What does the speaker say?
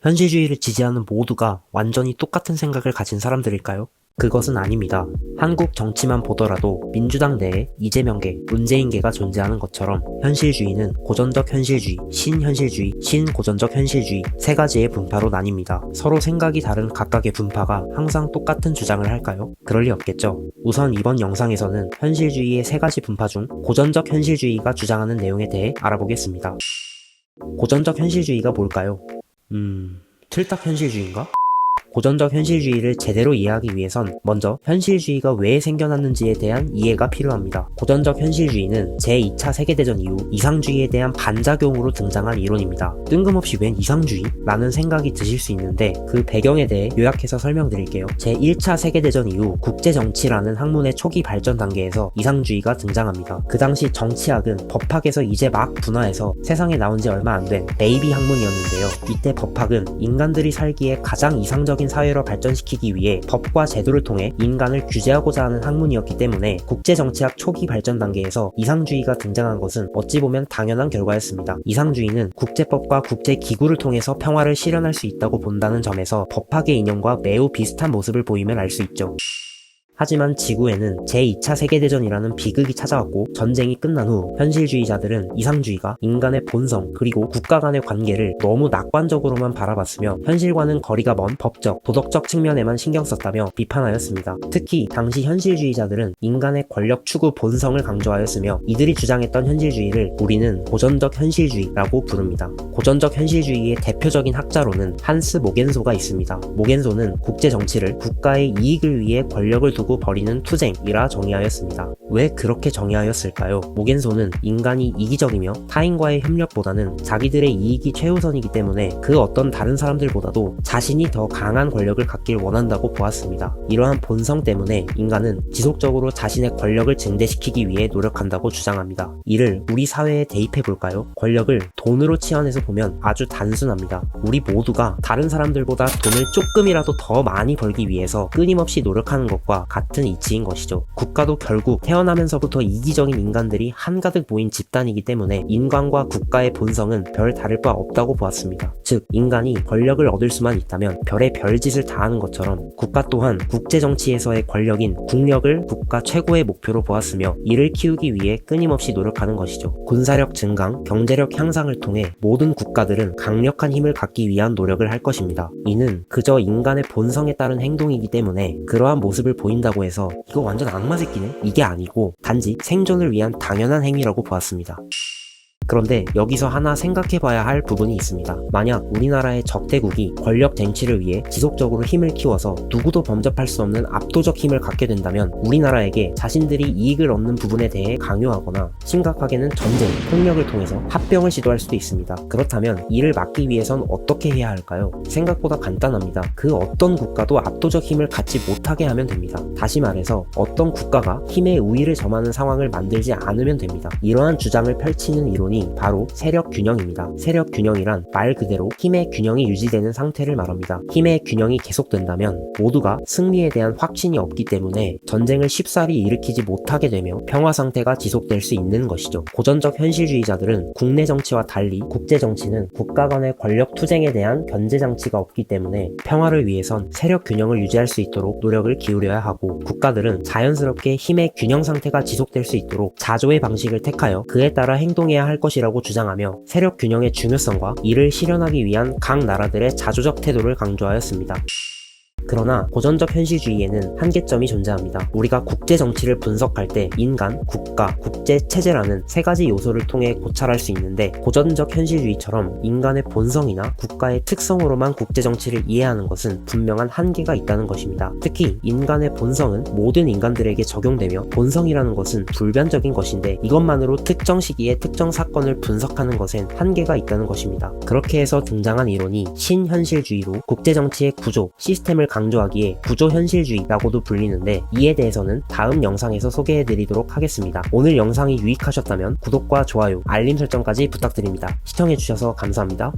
현실주의를 지지하는 모두가 완전히 똑같은 생각을 가진 사람들일까요? 그것은 아닙니다. 한국 정치만 보더라도 민주당 내에 이재명계, 문재인계가 존재하는 것처럼 현실주의는 고전적 현실주의, 신현실주의, 신고전적 현실주의 세 가지의 분파로 나뉩니다. 서로 생각이 다른 각각의 분파가 항상 똑같은 주장을 할까요? 그럴 리 없겠죠. 우선 이번 영상에서는 현실주의의 세 가지 분파 중 고전적 현실주의가 주장하는 내용에 대해 알아보겠습니다. 고전적 현실주의가 뭘까요? 틀딱 현실주의인가? 고전적 현실주의를 제대로 이해하기 위해선 먼저 현실주의가 왜 생겨났는지에 대한 이해가 필요합니다. 고전적 현실주의는 제2차 세계대전 이후 이상주의에 대한 반작용으로 등장한 이론입니다. 뜬금없이 웬 이상주의? 라는 생각이 드실 수 있는데 그 배경에 대해 요약해서 설명드릴게요. 제1차 세계대전 이후 국제정치라는 학문의 초기 발전 단계에서 이상주의가 등장합니다. 그 당시 정치학은 법학에서 이제 막 분화해서 세상에 나온 지 얼마 안 된 베이비 학문이었는데요. 이때 법학은 인간들이 살기에 가장 이상적인 사회로 발전시키기 위해 법과 제도를 통해 인간을 규제하고자 하는 학문이었기 때문에 국제정치학 초기 발전 단계에서 이상주의가 등장한 것은 어찌 보면 당연한 결과였습니다. 이상주의는 국제법과 국제기구를 통해서 평화를 실현할 수 있다고 본다는 점에서 법학의 이념과 매우 비슷한 모습을 보이면 알 수 있죠. 하지만 지구에는 제2차 세계대전이라는 비극이 찾아왔고 전쟁이 끝난 후 현실주의자들은 이상주의가 인간의 본성 그리고 국가 간의 관계를 너무 낙관적으로만 바라봤으며 현실과는 거리가 먼 법적, 도덕적 측면에만 신경 썼다며 비판하였습니다. 특히 당시 현실주의자들은 인간의 권력 추구 본성을 강조하였으며 이들이 주장했던 현실주의를 우리는 고전적 현실주의라고 부릅니다. 고전적 현실주의의 대표적인 학자로는 한스 모겐소가 있습니다. 모겐소는 국제정치를 국가의 이익을 위해 권력을 두고 벌이는 투쟁이라 정의하였습니다. 왜 그렇게 정의하였을까요? 모겐소는 인간이 이기적이며 타인과의 협력보다는 자기들의 이익이 최우선이기 때문에 그 어떤 다른 사람들보다도 자신이 더 강한 권력을 갖길 원한다고 보았습니다. 이러한 본성 때문에 인간은 지속적으로 자신의 권력을 증대시키기 위해 노력한다고 주장합니다. 이를 우리 사회에 대입해볼까요? 권력을 돈으로 치환해서 보면 아주 단순합니다. 우리 모두가 다른 사람들보다 돈을 조금이라도 더 많이 벌기 위해서 끊임없이 노력하는 것과 같은 이치인 것이죠. 국가도 결국 태어나면서부터 이기적인 인간들이 한가득 모인 집단이기 때문에 인간과 국가의 본성은 별 다를 바 없다고 보았습니다. 즉 인간이 권력을 얻을 수만 있다면 별의 별짓을 다 하는 것처럼 국가 또한 국제정치에서의 권력인 국력을 국가 최고의 목표로 보았으며 이를 키우기 위해 끊임없이 노력하는 것이죠. 군사력 증강, 경제력 향상을 통해 모든 국가들은 강력한 힘을 갖기 위한 노력을 할 것입니다. 이는 그저 인간의 본성에 따른 행동이기 때문에 그러한 모습을 보인다고 해서 이거 완전 악마 새끼네? 이게 아니고 단지 생존을 위한 당연한 행위라고 보았습니다. 그런데 여기서 하나 생각해봐야 할 부분이 있습니다. 만약 우리나라의 적대국이 권력 쟁취를 위해 지속적으로 힘을 키워서 누구도 범접할 수 없는 압도적 힘을 갖게 된다면 우리나라에게 자신들이 이익을 얻는 부분에 대해 강요하거나 심각하게는 전쟁, 폭력을 통해서 합병을 시도할 수도 있습니다. 그렇다면 이를 막기 위해선 어떻게 해야 할까요? 생각보다 간단합니다. 그 어떤 국가도 압도적 힘을 갖지 못하게 하면 됩니다. 다시 말해서 어떤 국가가 힘의 우위를 점하는 상황을 만들지 않으면 됩니다. 이러한 주장을 펼치는 이론이 바로 세력균형입니다. 세력균형이란 말 그대로 힘의 균형이 유지되는 상태를 말합니다. 힘의 균형이 계속된다면 모두가 승리에 대한 확신이 없기 때문에 전쟁을 쉽사리 일으키지 못하게 되며 평화 상태가 지속될 수 있는 것이죠. 고전적 현실주의자들은 국내 정치와 달리 국제 정치는 국가 간의 권력 투쟁에 대한 견제 장치가 없기 때문에 평화를 위해선 세력균형을 유지할 수 있도록 노력을 기울여야 하고 국가들은 자연스럽게 힘의 균형 상태가 지속될 수 있도록 자조의 방식을 택하여 그에 따라 행동해야 할 것이라고 주장하며 세력 균형의 중요성과 이를 실현하기 위한 각 나라들의 자조적 태도를 강조하였습니다. 그러나 고전적 현실주의에는 한계점이 존재합니다. 우리가 국제 정치를 분석할 때 인간, 국가, 국제 체제라는 세 가지 요소를 통해 고찰할 수 있는데 고전적 현실주의처럼 인간의 본성이나 국가의 특성으로만 국제 정치를 이해하는 것은 분명한 한계가 있다는 것입니다. 특히 인간의 본성은 모든 인간들에게 적용되며 본성이라는 것은 불변적인 것인데 이것만으로 특정 시기에 특정 사건을 분석하는 것엔 한계가 있다는 것입니다. 그렇게 해서 등장한 이론이 신현실주의로 국제 정치의 구조, 시스템을 강조하기에 구조현실주의라고도 불리는데 이에 대해서는 다음 영상에서 소개해드리도록 하겠습니다. 오늘 영상이 유익하셨다면 구독과 좋아요, 알림 설정까지 부탁드립니다. 시청해주셔서 감사합니다.